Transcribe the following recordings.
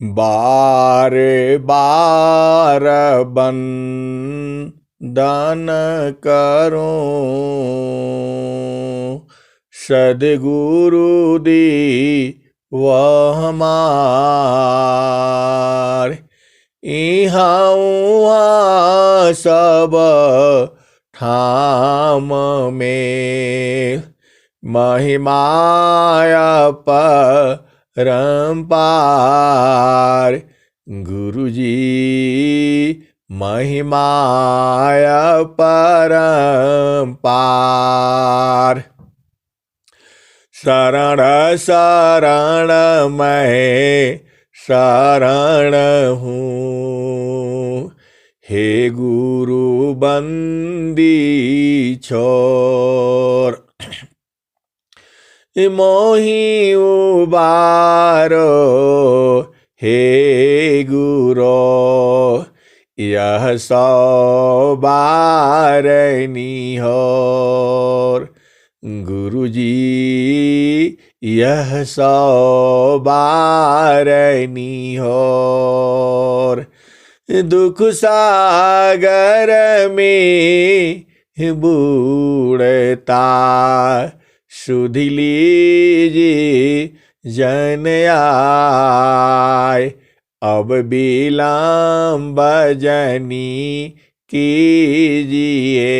बार बार बंदन करो सद्गुरु दी वह हमार। इहाँ उहाँ सब ठाम में महिमाया परम्पार। गुरुजी महिमाया परम्पार। शरण शरण मैं शरण हूँ, हे गुरु बंदी छोर। मोहि उबारो हे गुरो, यह सौ बार निहोर। गुरुजी यह सौ बार निहोर। दुख सागर में बूढ़ता सुध लीजिए जन आय। अब विलम्ब जनी कीजिए,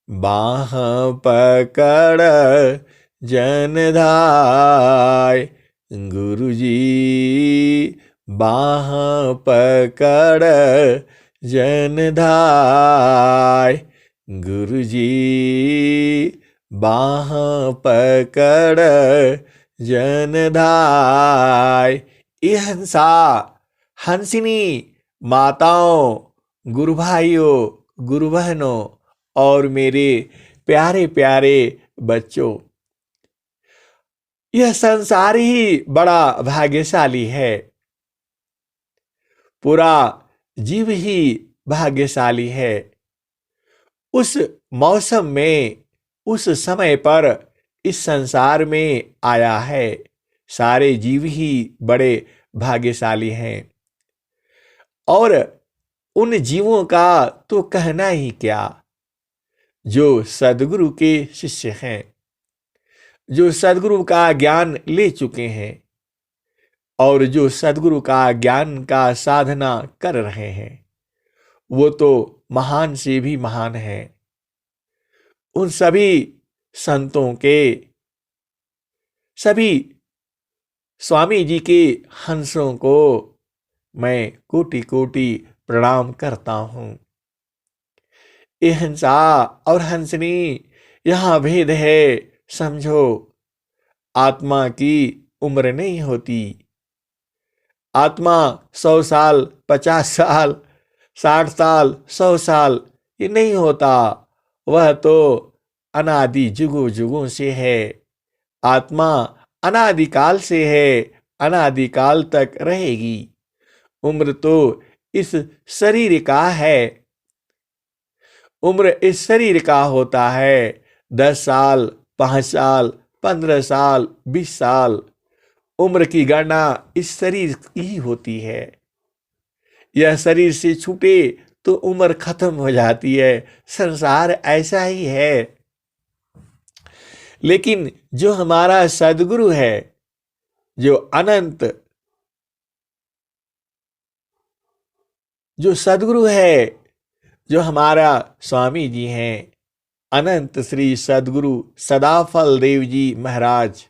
बाह पकड़ जन धाय। गुरुजी बाह पकड़ जन धाय। गुरुजी बाह पकड़ जन धाय। ये हंसा हंसिनी माताओं, गुरु भाइयों, गुरु बहनों और मेरे प्यारे प्यारे बच्चों, यह संसार ही बड़ा भाग्यशाली है। पूरा जीव ही भाग्यशाली है। उस मौसम में, उस समय पर इस संसार में आया है। सारे जीव ही बड़े भाग्यशाली हैं। और उन जीवों का तो कहना ही क्या, जो सद्गुरु के शिष्य हैं, जो सद्गुरु का ज्ञान ले चुके हैं और जो सद्गुरु का ज्ञान का साधना कर रहे हैं, वो तो महान से भी महान है। उन सभी संतों के, सभी स्वामी जी के हंसों को मैं कोटि कोटि प्रणाम करता हूं। ये हंसा और हंसनी यहां भेद है, समझो। आत्मा की उम्र नहीं होती। आत्मा 100 साल, 50 साल, 60 साल, 100 साल ये नहीं होता। वह तो अनादि जुगों जुगों से है। आत्मा अनादिकाल से है, अनादिकाल तक रहेगी। उम्र तो इस शरीर का है। उम्र इस शरीर का होता है। 10 साल, 5 साल, 15 साल, 20 साल उम्र की गणना इस शरीर की होती है। यह शरीर से छूटे तो उम्र खत्म हो जाती है। संसार ऐसा ही है। लेकिन जो हमारा सद्गुरु है, जो अनंत, जो सद्गुरु है, जो हमारा स्वामी जी हैं, अनंत श्री सद्गुरु सदाफल देव जी महाराज,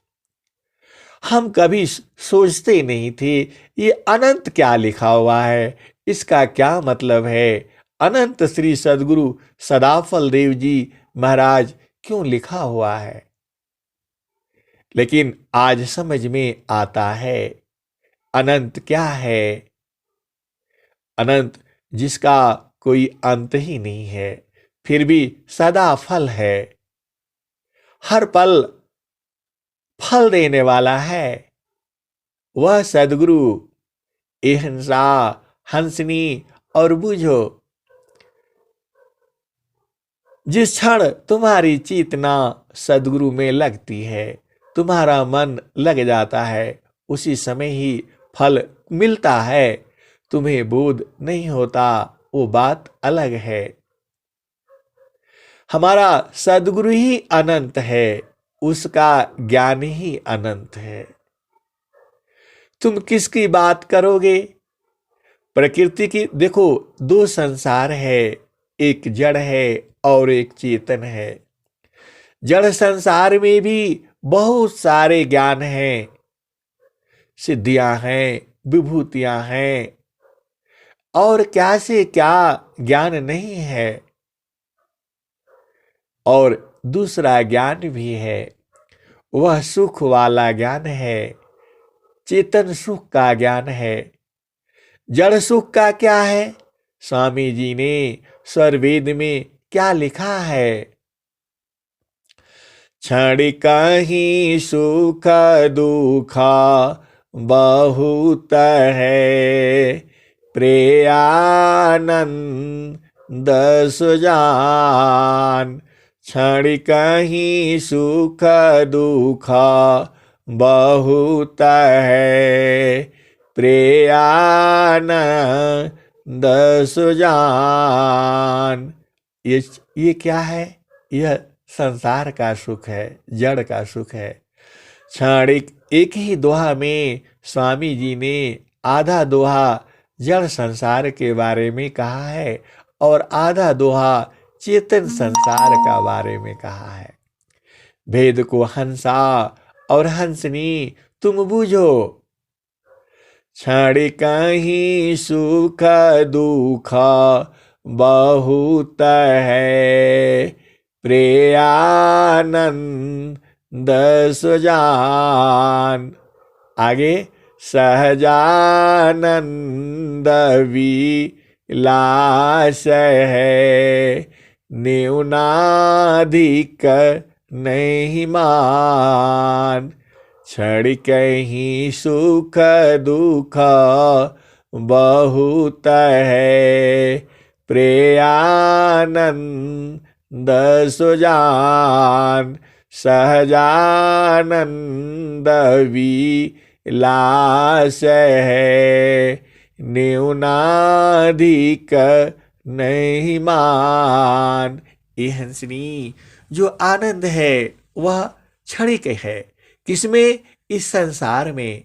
हम कभी सोचते नहीं थे ये अनंत क्या लिखा हुआ है, इसका क्या मतलब है। अनंत श्री सद्गुरु सदाफल देव जी महाराज क्यों लिखा हुआ है। लेकिन आज समझ में आता है अनंत क्या है। अनंत जिसका कोई अंत ही नहीं है, फिर भी सदा फल है, हर पल फल देने वाला है। वह सद्गुरु अहिंसा, हंसनी और बूझो। जिस क्षण तुम्हारी चेतना सद्गुरु में लगती है, तुम्हारा मन लग जाता है, उसी समय ही फल मिलता है, तुम्हें बोध नहीं होता, वो बात अलग है। हमारा सद्गुरु ही अनंत है, उसका ज्ञान ही अनंत है। तुम किसकी बात करोगे? प्रकृति की देखो, दो संसार है, एक जड़ है और एक चेतन है। जड़ संसार में भी बहुत सारे ज्ञान हैं, सिद्धियां हैं, विभूतियां हैं, और क्या से क्या ज्ञान नहीं है। और दूसरा ज्ञान भी है, वह सुख वाला ज्ञान है, चेतन सुख का ज्ञान है। जड़ सुख का क्या है? स्वामी जी ने स्वरवेद में क्या लिखा है? क्षणिक ही सुख दुख बहुत है, प्रेयानंद सुजान। क्षणिक ही सुख दुख बहुत है, प्रेयानंद सुजान। ये क्या है? यह संसार का सुख है, जड़ का सुख है। क्षणिक एक ही दोहा में स्वामी जी ने आधा दोहा जड़ संसार के बारे में कहा है और आधा दोहा चेतन संसार का बारे में कहा है। भेद को हंसा और हंसनी तुम बूझो, क्षणिक ही सुख दुख बहुत है, प्रेयानंद सुजान। आगे सहजानंद विलास है, न्यूनाधिक नहीं मान। क्षणिक ही सुख दुख बहुत है, प्रेयानंद सुजान। सहजानंद विलास है, न्यूनाधिक नहीं मान। ये हंसनी जो आनंद है वह क्षणिक है। किसमें? इस संसार में।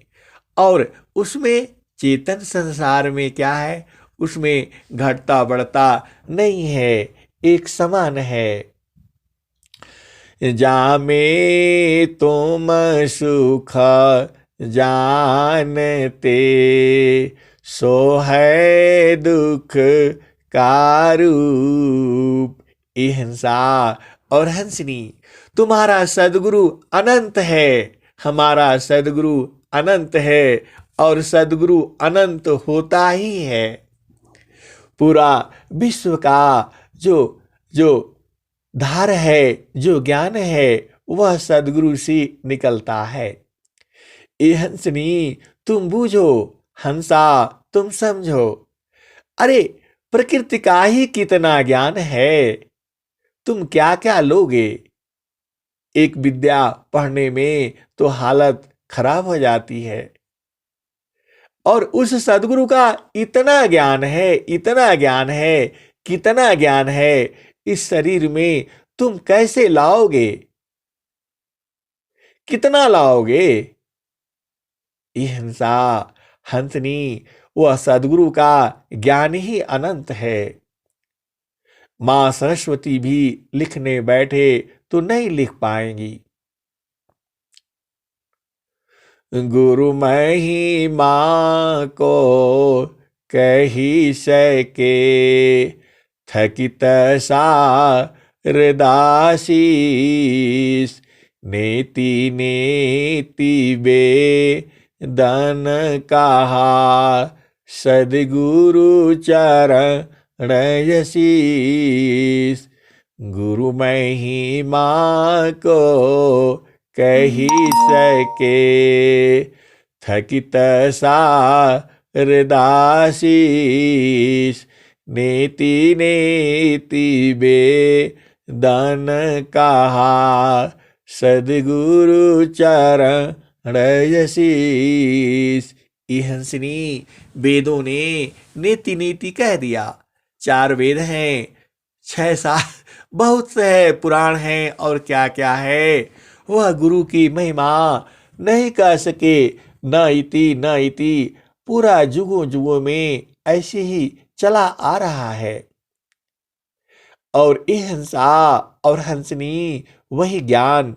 और उसमें चेतन संसार में क्या है? उसमें घटता बढ़ता नहीं है, एक समान है। जामे तुम सुख जानते, सो है दुख का रूप। ये हंसा और हंसनी, तुम्हारा सदगुरु अनंत है, हमारा सदगुरु अनंत है, और सदगुरु अनंत होता ही है। पूरा विश्व का जो जो धार है, जो ज्ञान है, वह सदगुरु से निकलता है। ये हंसनी तुम बूझो, हंसा तुम समझो। अरे प्रकृति का ही कितना ज्ञान है, तुम क्या क्या लोगे। एक विद्या पढ़ने में तो हालत खराब हो जाती है, और उस सदगुरु का इतना ज्ञान है, इतना ज्ञान है, कितना ज्ञान है, इस शरीर में तुम कैसे लाओगे? कितना लाओगे? ये हंसा हंसनी, वह सदगुरु का ज्ञान ही अनंत है। मां सरस्वती भी लिखने बैठे तो नहीं लिख पाएंगी। गुरु महिमा को कही सके, थकित सारदासीस। नेति नेति वेदन कहा, सदगुरु चरण यसीस। गुरु महिमा को कही सके, थकित सारदासीस। नेति नेति वेदन कहा, सदगुरु चरण यसीस। हंसनी वेदों ने नीति नीति कह दिया। 4 वेद हैं, 6 7 बहुत से है, पुराण हैं और क्या क्या है। वह गुरु की महिमा नहीं कह सके। न इति पूरा जुगों जुगों में ऐसे ही चला आ रहा है। और यह हंसा और हंसनी वही ज्ञान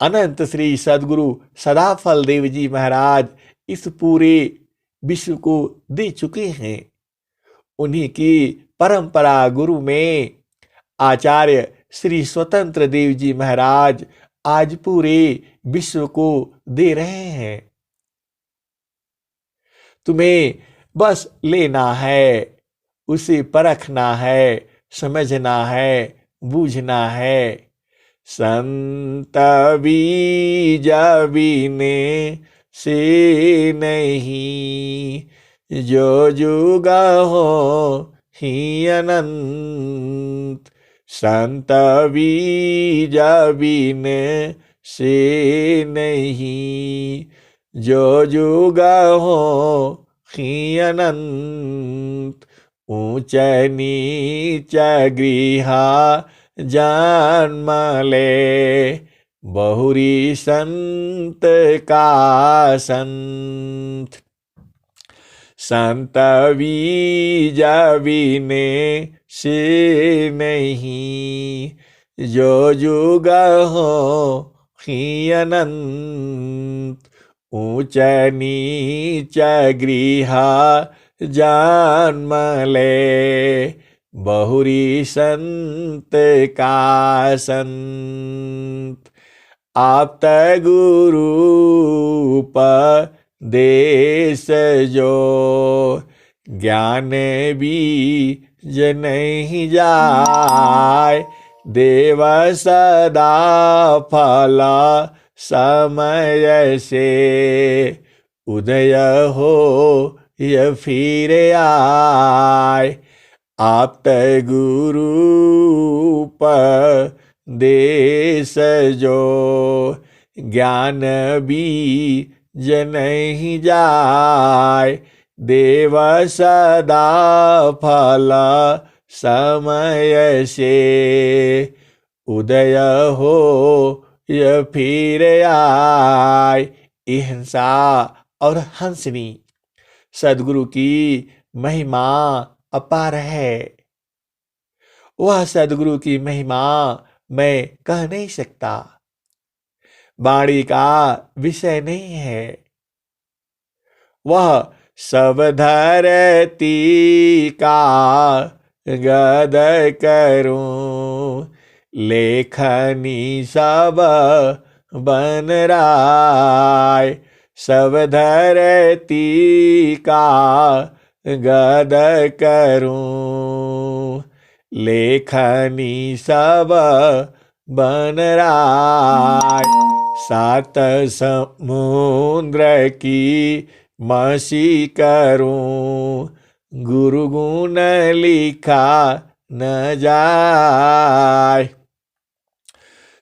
अनंत श्री सदगुरु सदाफल देव जी महाराज इस पूरे विश्व को दे चुके हैं। उन्हीं की परंपरा गुरु में आचार्य श्री स्वतंत्र देव जी महाराज आज पूरे विश्व को दे रहे हैं। तुम्हें बस लेना है, उसे परखना है, समझना है, बूझना है। संत बीज बीने से नहीं, जो जुगा हो ही अनंत। संत बीज बीने से नहीं, जो जुगा हो ही अनंत। ऊंच नीच गृह जन्म ले, बहुरी संत का संत। संत बीज बीने से नहीं, जो जुग हो ही अनंत। ऊंच नीच गृह जन्म ले, बहुरी संत का संत। आप गुरु उपदेश जो, ज्ञान बीज नहीं जाय। देव सदा फल समय से, उदय हो यह फिर आय। आप गुरु उपदेश जो, ज्ञान बीज नहीं जाय। देव सदा फल समय से, उदय हो यह फिर आय। हिंसा और हंसनी सदगुरु की महिमा अपार है। वह सदगुरु की महिमा मैं कह नहीं सकता, वाणी का विषय नहीं है। वह सब धरती का गद करूं, लेखनी सब बन राय। सब धरती का गद करूं, लेखनी सब बन राय। 7 समुद्र की मसी करूं, गुरु गुण लिखा न जाय।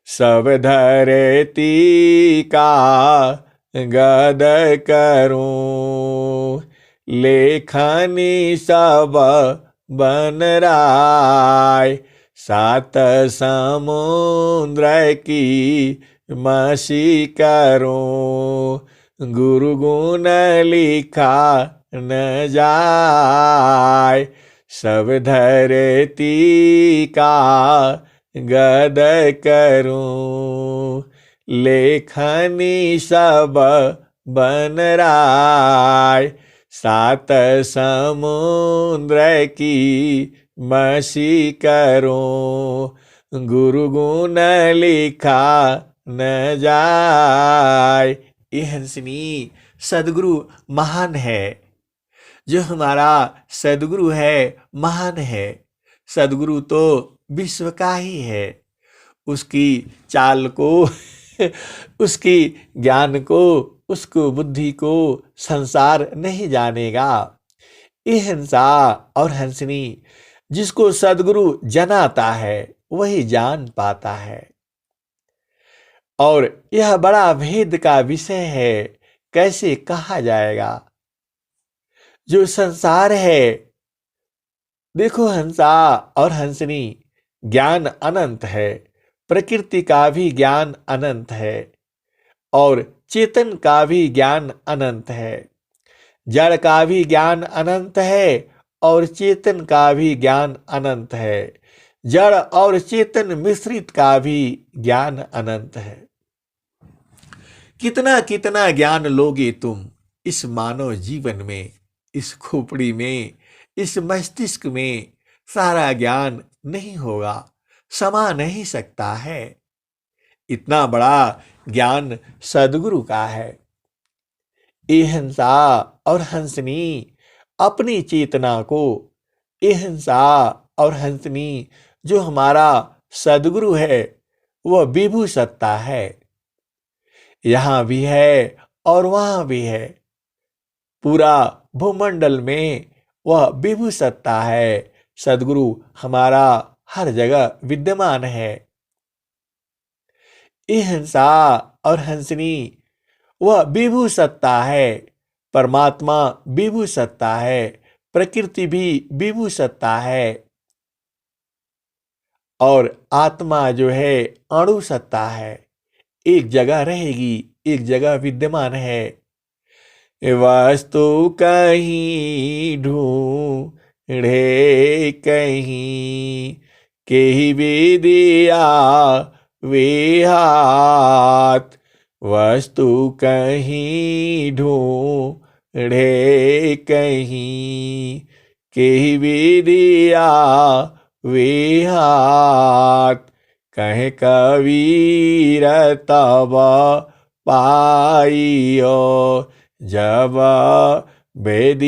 सब धरती का गद करूं, लेखनी सब बन राय। 7 समुद्र की मसी करूं, गुरु गुण लिखा न जाय। सब धरती का गद करूं, लेखनी सब बन राय। 7 समुद्र की मसी करूं, गुरु गुण लिखा न जाय। ये हंसनी सदगुरु महान है। जो हमारा सदगुरु है महान है। सदगुरु तो विश्व का ही है। उसकी चाल को उसकी ज्ञान को, उसको बुद्धि को संसार नहीं जानेगा। ये हंसा और हंसनी जिसको सदगुरु जनाता है वही जान पाता है। और यह बड़ा भेद का विषय है। कैसे कहा जाएगा। जो संसार है, देखो हंसा और हंसनी, ज्ञान अनंत है। प्रकृति का भी ज्ञान अनंत है और चेतन का भी ज्ञान अनंत है। जड़ का भी ज्ञान अनंत है और चेतन का भी ज्ञान अनंत है। जड़ और चेतन मिश्रित का भी ज्ञान अनंत है। कितना कितना ज्ञान लोगे तुम इस मानव जीवन में, इस खोपड़ी में, इस मस्तिष्क में। सारा ज्ञान नहीं होगा, समा नहीं सकता है। इतना बड़ा ज्ञान सदगुरु का है। ये हंसा और हंसनी अपनी चेतना को, ये हंसा और हंसनी जो हमारा सदगुरु है, वह विभू सत्ता है। यहां भी है और वहां भी है। पूरा भूमंडल में वह विभू सत्ता है। सदगुरु हमारा हर जगह विद्यमान है। ये हंसा और हंसनी वह विभू सत्ता है। परमात्मा विभू सत्ता है। प्रकृति भी विभू सत्ता है और आत्मा जो है अणु सत्ता है। एक जगह रहेगी, एक जगह विद्यमान है। वास्तु कहीं ढूंढे कहीं, केहि विदिया वे हाथ। वस्तु कहीं ढूंढे कहीं, केहि विदिया वे हाथ। कहे कबीर तब पाइयो, जब बेदीलीनी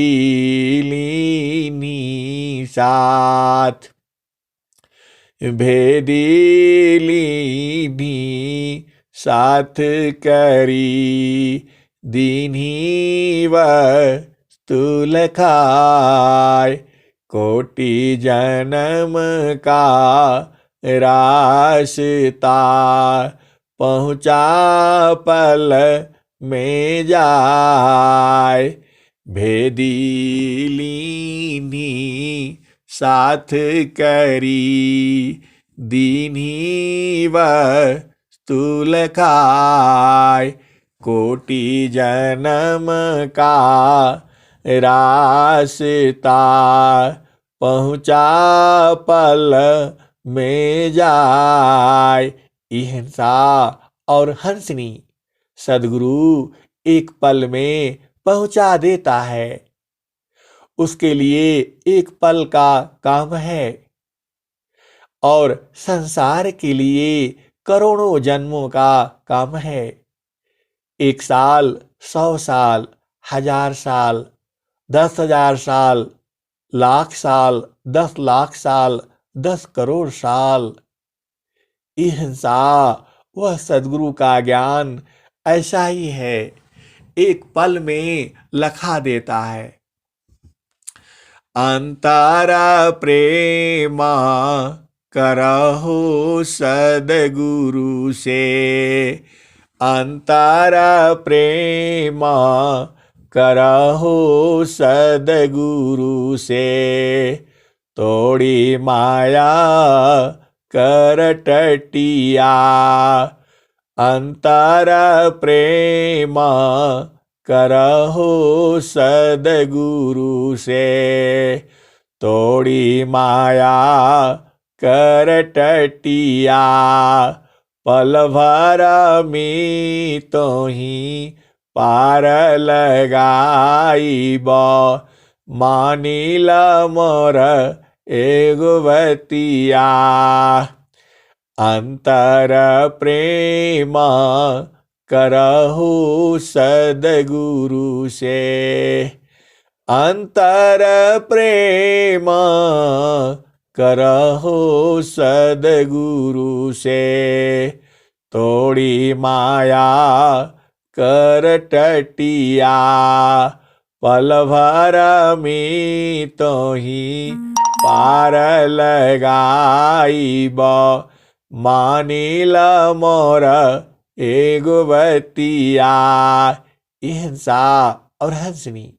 साथ। भेदीलीनी साथ करी, दीन्ही वस्तु लखाय। कोटि जन्म का रास्ता, पहुँचा पल में जाय। भेदीलीनी साथ करी, दीन्ही वस्तु लखाय। कोटि जन्म का रास्ता, पहुँचा पल में जाय। हिंसा और हंसनी सदगुरु एक पल में पहुंचा देता है। उसके लिए एक पल का काम है और संसार के लिए करोड़ों जन्मों का काम है। 1 साल, 100 साल, 1000 साल, 10,000 साल, लाख साल, 10 लाख साल, 10 करोड़ साल। हिंसा वह सदगुरु का ज्ञान ऐसा ही है, एक पल में लखा देता है। अंतरा प्रेमा करहो सदगुरु से। अंतरा प्रेमा करहो सदगुरु से। तोड़ी माया कर टटिया, अंतर प्रेमा करहो सदगुरु से। तोड़ी माया कर टटिया, पल भर में तो ही पार लगाइब। मानिल मोर एगो बतिया, अंतर प्रेमा करहु सदगुरु से। अंतर प्रेमा करहु सदगुरु से। तोड़ी माया कर टटिया, पल भर में तो ही पार लगाइब। मानिल मोर एगो बतिया, अहिंसा और हंसनी।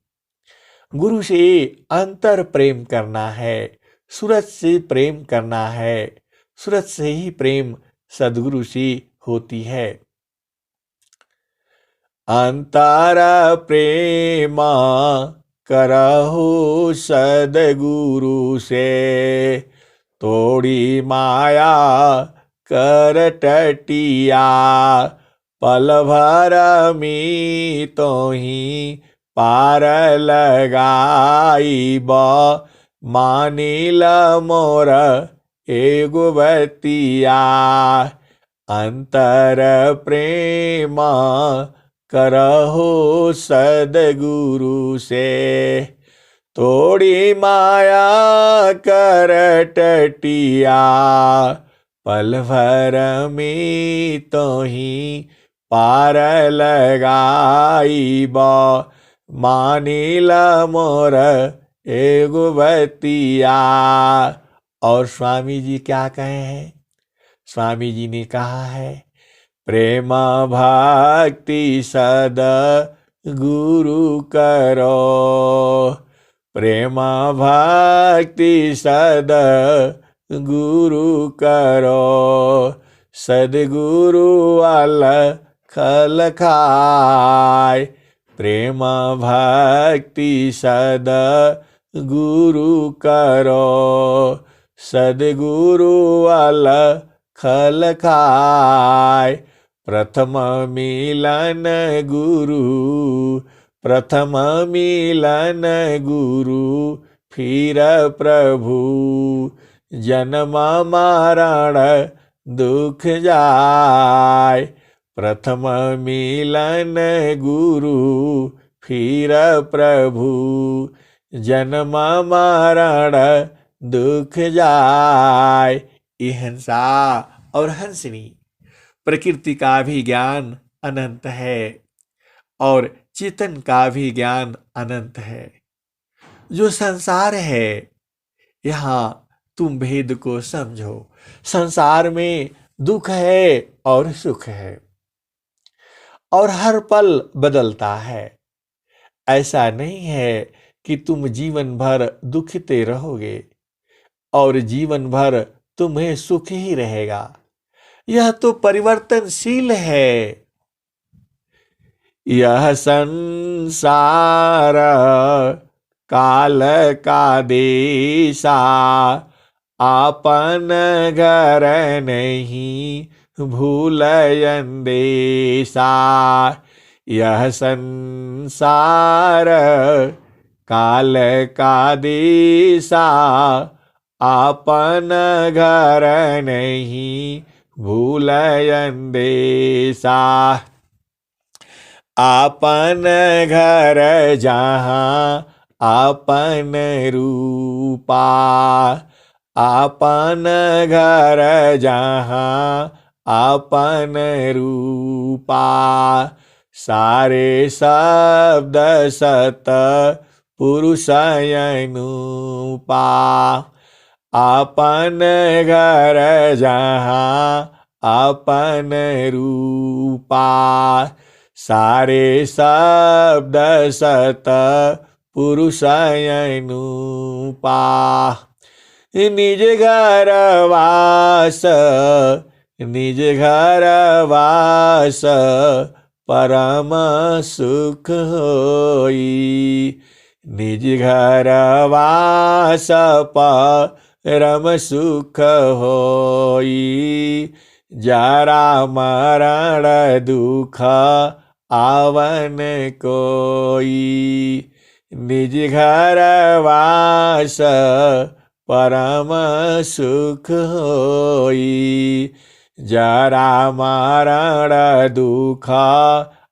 गुरु से अंतर प्रेम करना है, सूरज से प्रेम करना है, सूरज से ही प्रेम सदगुरु से होती है। अंतर प्रेमा करहु सदगुरु से, तोड़ी माया कर टटिया, पल भर में तो ही पार लगाईब, मानिल मोर एगो बतिया। अंतर प्रेम करहो सदगुरु से, तोड़ी माया कर टटिया, पल भर में तो ही पार लगाईब, मानिल मोर एगो बतिया। और स्वामी जी क्या कहे हैं? स्वामी जी ने कहा है, प्रेम भक्ति सद गुरु करो, प्रेम भक्ति सद गुरु करो, सदगुरु अलख लखाय। प्रेम भक्ति सद गुरु करो, सदगुरु अलख लखाय। प्रथम मिलन गुरु, प्रथम मिलन गुरु, फिर प्रभु, जन्म मरण दुख जाय। प्रथम मिलन गुरु, फिर प्रभु, जन्म मरण दुख जाय। अहिंसा और हंसनी। प्रकृति का भी ज्ञान अनंत है और चेतन का भी ज्ञान अनंत है। जो संसार है, यहाँ तुम भेद को समझो। संसार में दुख है और सुख है और हर पल बदलता है। ऐसा नहीं है कि तुम जीवन भर दुखते रहोगे और जीवन भर तुम्हें सुख ही रहेगा। यह तो परिवर्तनशील है। यह संसार काल का देशा, आपन घर नहीं भूलयन देशा। यह संसार काल का देशा, आपन घर नहीं भूलयन देशा। आपन घर जहाँ आपन रूपा, आपन घर जहाँ आपन रूपा। सारे शब्द सत पुरुष अनुपा। आपन घर जहाँ आपन रूपा। सारे शब्द सत पुरुष अनुपा। निज घर वास, निज घर वास, परम सुख होई। निज घर वास परम सुख होई। जरा मरण दुख आवन कोई। निज घर वास परम सुख होई। जरा मरण दुख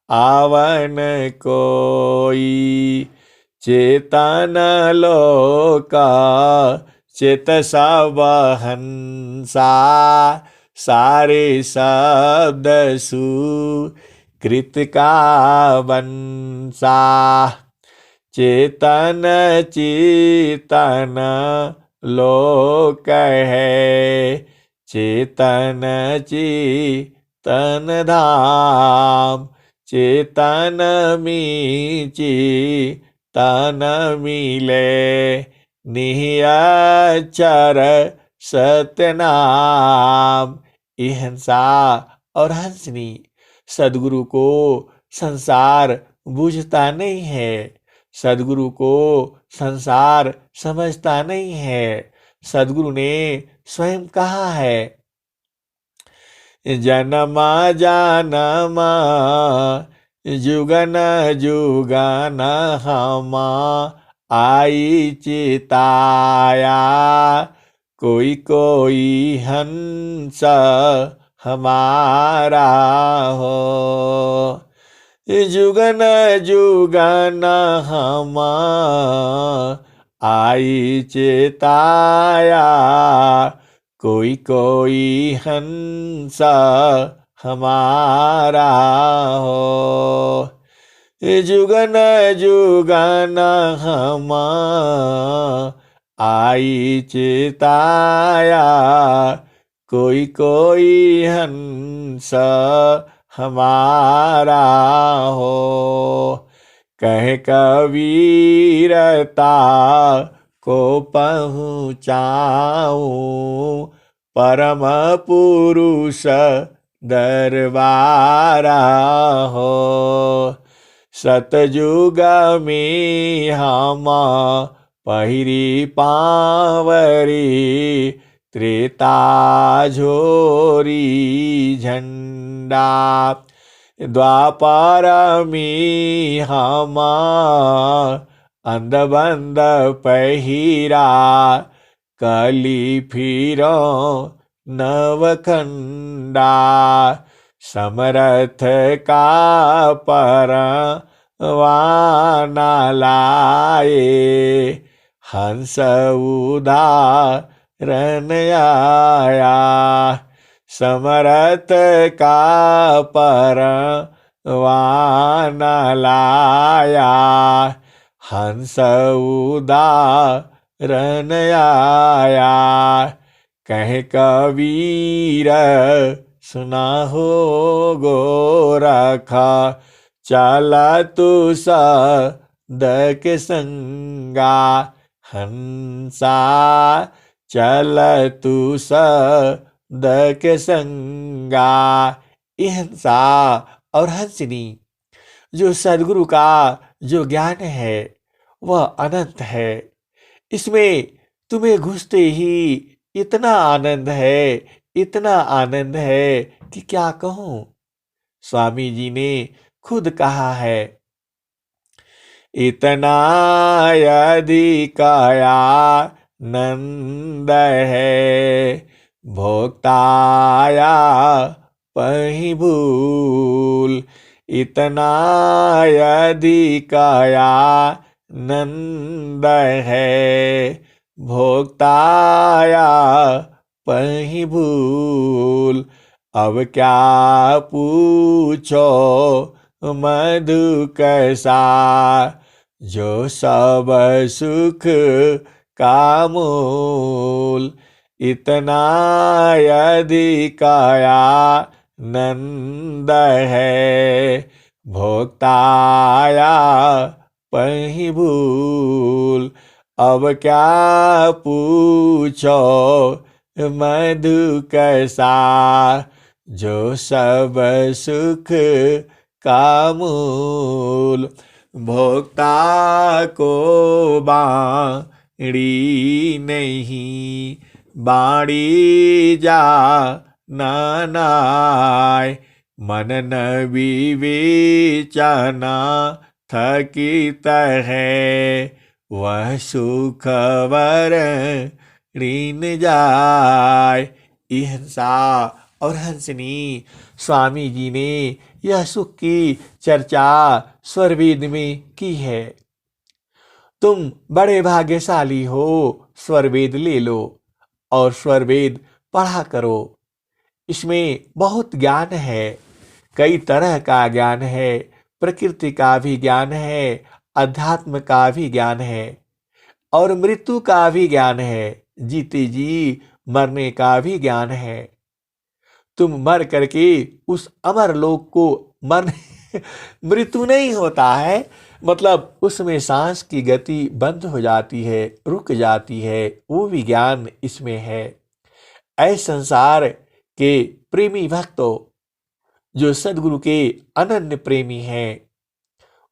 आवन कोई। चेतन लोक चित सब हंसा। सारे शब्द सुकृत का वंशा। चेतन चेतन लोक है। चेतन चेतन धाम। चेतन मीची तन मिले, निहियचर सत्यनाम। अहिंसा और हंसनी। सदगुरु को संसार बूझता नहीं है, सदगुरु को संसार समझता नहीं है। सदगुरु ने स्वयं कहा है, जनमा जानमा जुगन जुगन हमा आई चिताया, कोई कोई हंस हमारा हो। जुगन जुगन हम आई चेताया, कोई कोई हंस हमारा हो। जुगन जुगन हम आई चेताया, कोई कोई हंस हमारा हो। कह कबीरता को पहुँचाऊं, परम पुरुष दरबारा हो। सतयुग में हम पहिरी पावरी, त्रेता झोरी झंडा। द्वापर में हम अंधबंध पहिरा, कली फिरो नवखंडा। समरथ का परवाना लाए, हंस उदाहरण आया। समरथ का परवाना लाया, हंस उदाहरण आया। कह कबीर सुना हो गोरखा, चला तू सद के संगा। हंसा चल तू सद के संगा। अहिंसा और हंसनी। जो सदगुरु का जो ज्ञान है वह अनंत है। इसमें तुम्हें घुसते ही इतना आनंद है, इतना आनंद है कि क्या कहूं। स्वामी जी ने खुद कहा है, इतना अधिकाया नंद है, भोक्ताया पही भूल। इतना अधिकाया नंद है, भोक्ताया पही भूल। अब क्या पूछो मधु कैसा, जो सब सुख का मूल। इतना अधिकाया नंद है, भोक्ताया पही भूल। अब क्या पूछो मधु कैसा, जो सब सुख का मूल। भोक्ता को बाड़ी नहीं, बाड़ी जा नानाय। मनन विवेचना थकित है, वह सुख वर ऋण जाय। अहिंसा और हंसनी। स्वामी जी ने यह सुख की चर्चा स्वरवेद में की है। तुम बड़े भाग्यशाली हो, स्वरवेद ले लो और स्वरवेद पढ़ा करो। इसमें बहुत ज्ञान है, कई तरह का ज्ञान है। प्रकृति का भी ज्ञान है, अध्यात्म का भी ज्ञान है और मृत्यु का भी ज्ञान है। जीते जी मरने का भी ज्ञान है। तुम मर करके उस अमर लोक को मृत्यु नहीं होता है, मतलब उसमें सांस की गति बंद हो जाती है, रुक जाती है, वो विज्ञान इसमें है। ऐ संसार के प्रेमी भक्तों, जो सदगुरु के अनन्य प्रेमी हैं,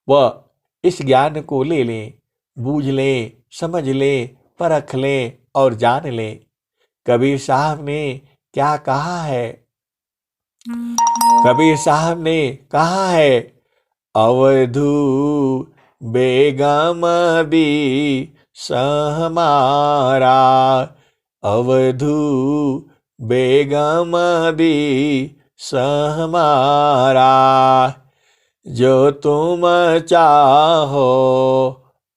वह इस ज्ञान को ले लें, बूझ लें, समझ लें, परख लें और जान लें। कबीर साहब ने क्या कहा है? कबीर साहब ने कहा है, अवधू बेगम दी सहमारा, अवधू बेगम दी सहमारा, जो तुम चाहो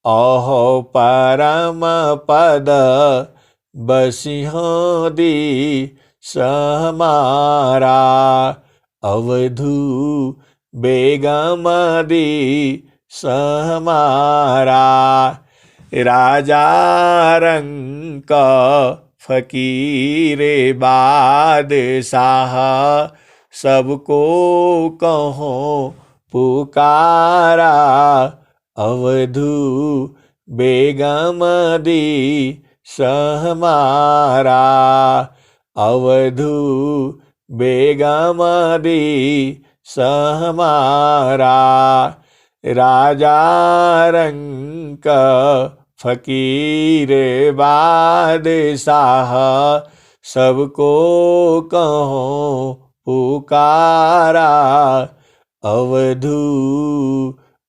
अहो परम पद, बसिहो दी सहमारा, अवधू बेगम दी सहमारा। राजा रंक फकीर बादशाह, सबको कहो पुकारा, अवधू बेगम दी सहमारा, अवधू बेगम दी सहमारा। राजा रंक फकीर बादशाह, सबको कहो पुकारा, अवधू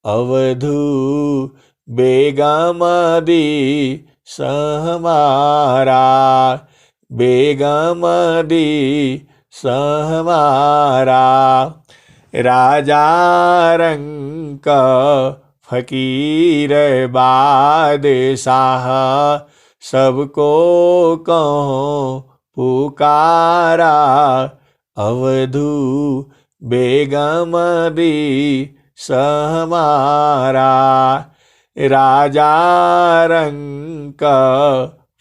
अवधू बेगम दी सहमारा, बेगम दी सहमारा। राजा रंक फकीर बादशाह, सबको कहो पुकारा, अवधू बेगम दी सहमारा। राजा रंक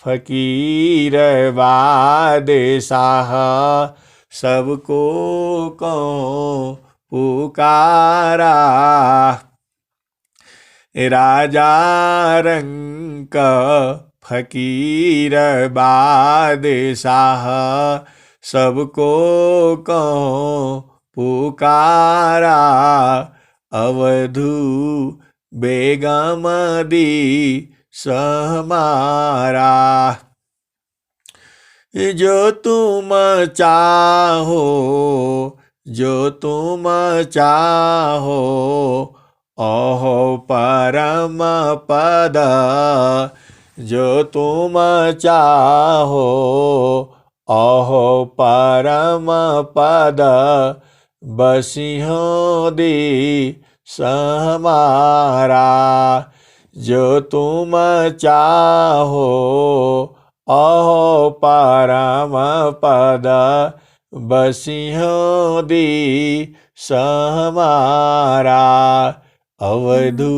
फकीर बादशाह, सबको कहो पुकारा। राजा रंक फकीर बादशाह, सबको कहो पुकारा, अवधू बेगम दी सहमारा। जो तुम चाहो, जो तुम चाहो अहो परम पद, जो तुम चाहो अहो परम पद, बसिहो दी सहमारा। जो तुम चाहो अहो परम पद, बसिहो दी सहमारा, अवधू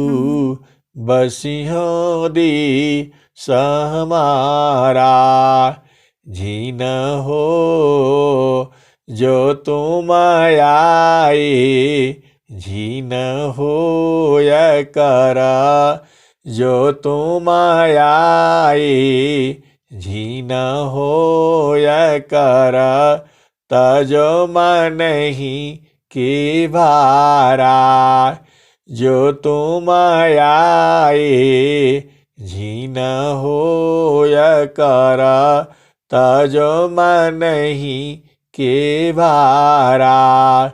बसिहो दी सहमारा। झीन हो जो तुम आए, झीन हो य कर, जो तुम आए झीन हो य कर, तजो मन ही के भारा। जो तुम आए झीन हो य कर, तजो मन ही के भारा,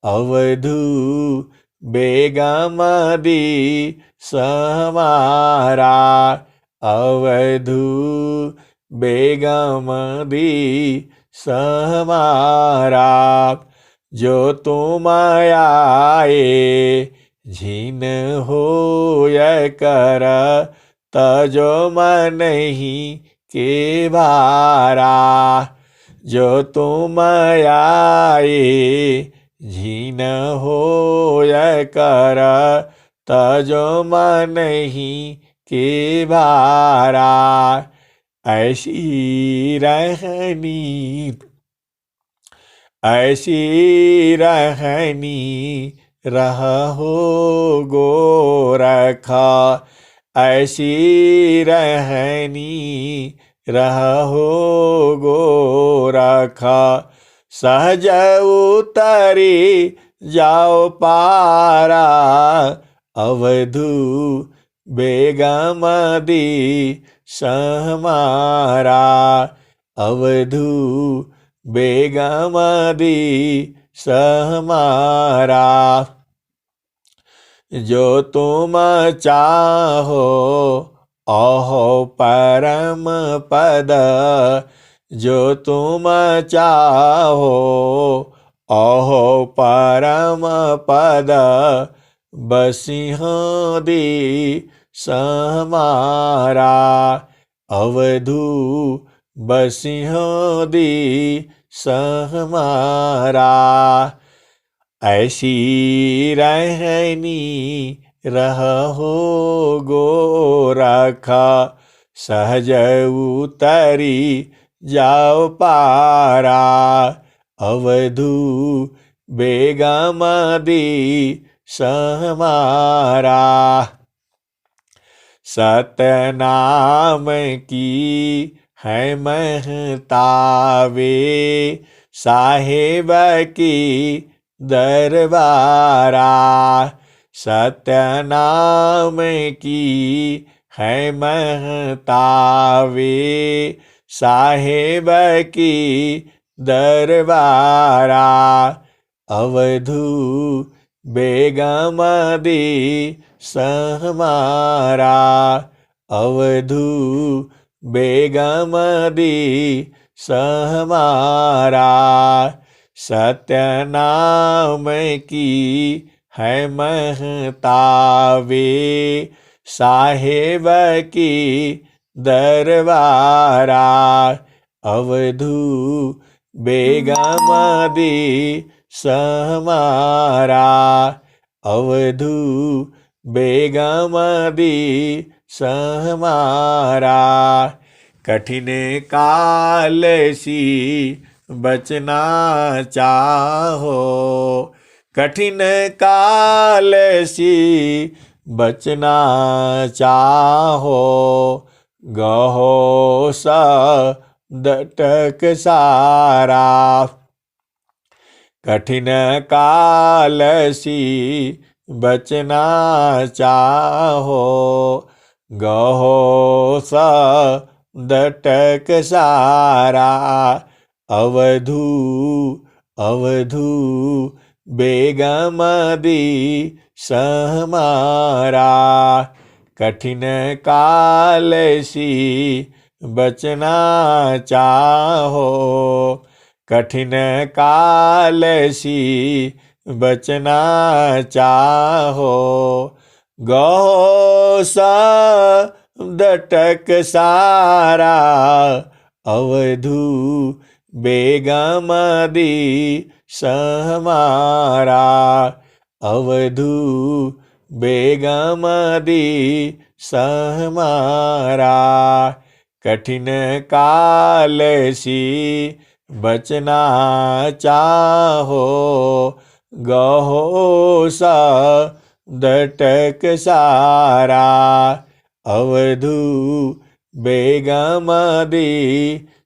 अवधू बेगम दी सहमारा, अवधू बेगम दी सहमारा। जो तुम आए झीन हो य कर, तजो मन ही के भारा। जो तुम आए झीन हो य कर, तजो मन ही के भारा। ऐसी रहनी, ऐसी रहनी रहो गोरखा, ऐसी रहनी रहो गोरखा। सहज उतरी जाओ पारा, अवधू बेगमदी सहमारा, अवधू बेगमदी सहमारा। जो तुम चाहो अहो परम पद, जो तुम चाहो अहो परम पद, बसिंह दी समारा, अवधू बसिंह दी समारा। ऐसी रहनी रहो गोरखा, सहज उतरी जाओ पारा, अवधू बेगमदी सहमारा। सतनाम की है महतावे, साहेब की दरबारा, सत्यनाम की है महतावे, साहेब की दरबारा, अवधू बेगमदी सहमारा, अवधू बेगमदी सहमारा। सत्यनाम की है महतावे, साहेब की दरबारा, अवधू बेगमदी सहमारा, अवधू बेगमदी सहमारा। कठिन काल सी बचना चाहो, कठिन काल सी बचना चाहो, गहो सा दटक सारा, कठिन काल सी बचना चाहो, गहो सा दटक सारा, अवधू अवधू बेगमदी सहमारा। कठिन काल सी बचना चाहो, कठिन काल सी बचना चाहो, गहो सा दटक सारा, अवधू बेगमदी सहमारा, अवधू बेगमदी सहमारा। कठिन काल सी बचना चाहो, गहो सा दटक सारा, अवधू बेगमदी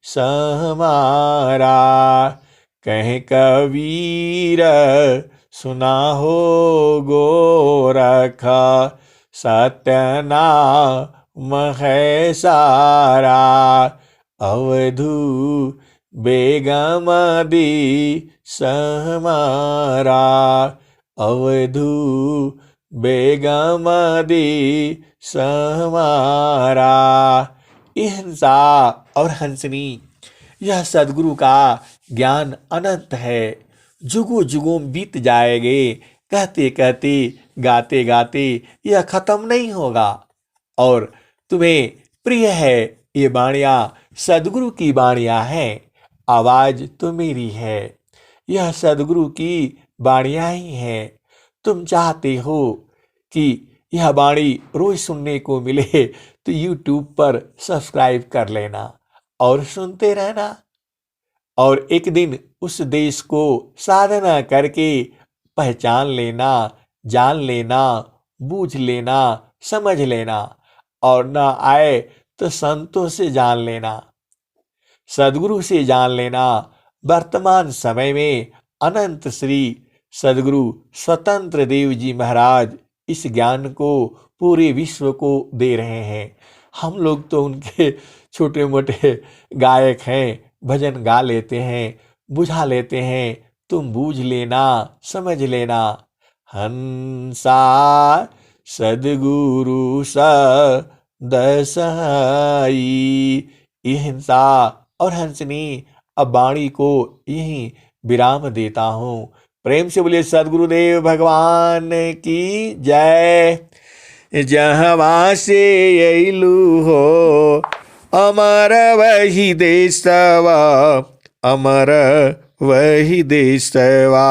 सहमारा। कह कबीर सुना हो गोरखा, सत्यनाम है सारा, अवधू बेगमदी सहमारा, अवधू बेगमदी सहमारा। हिंसा और हंसनी, यह सदगुरु का ज्ञान अनंत है, जुगों जुगों बीत जाएंगे, कहते कहते गाते गाते यह खत्म नहीं होगा। और तुम्हें प्रिय है ये बाणियाँ, सदगुरु की बाणियाँ हैं, आवाज तो मेरी है, यह सदगुरु की बाणियाँ ही हैं। तुम चाहते हो कि यह बाणी रोज सुनने को मिले तो YouTube पर सब्सक्राइब कर लेना और सुनते रहना। और एक दिन उस देश को साधना करके पहचान लेना, जान लेना, बूझ लेना, समझ लेना, और न आए तो संतों से जान लेना, सदगुरु से जान लेना। वर्तमान समय में अनंत श्री सदगुरु स्वतंत्र देव जी महाराज इस ज्ञान को पूरे विश्व को दे रहे हैं। हम लोग तो उनके छोटे मोटे गायक हैं, भजन गा लेते हैं, बुझा लेते हैं। तुम बूझ लेना, समझ लेना। हंसा सदगुरु सदसहाई। हिंसा और हंसनी अब वाणी को यहीं विराम देता हूँ। प्रेम से बोलिए सदगुरुदेव भगवान की जय। जहाँ से अइलू हो अमर वही देशवा, अमर वही देशवा।